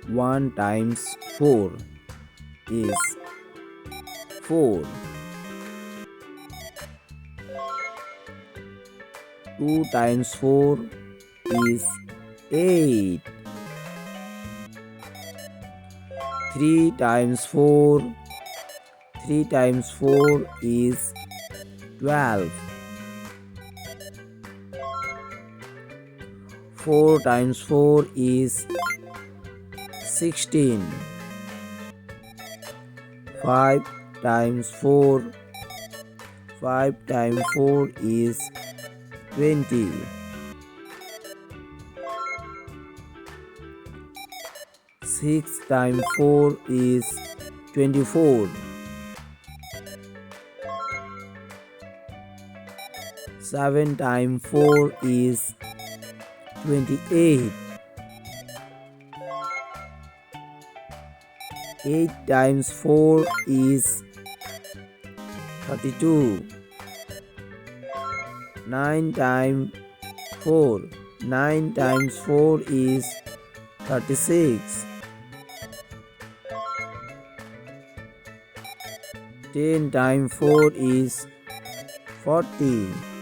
1 times 4 is 4. 2 times 4 is 8. 3 times 4 is 12. 4 times 4 is 16. 5 times 4 is 20. 6 times 4 is 24. 7 times 4 is 28. 8 times 4 is 32. 9 times 4 is 36. 10 times 4 is 40.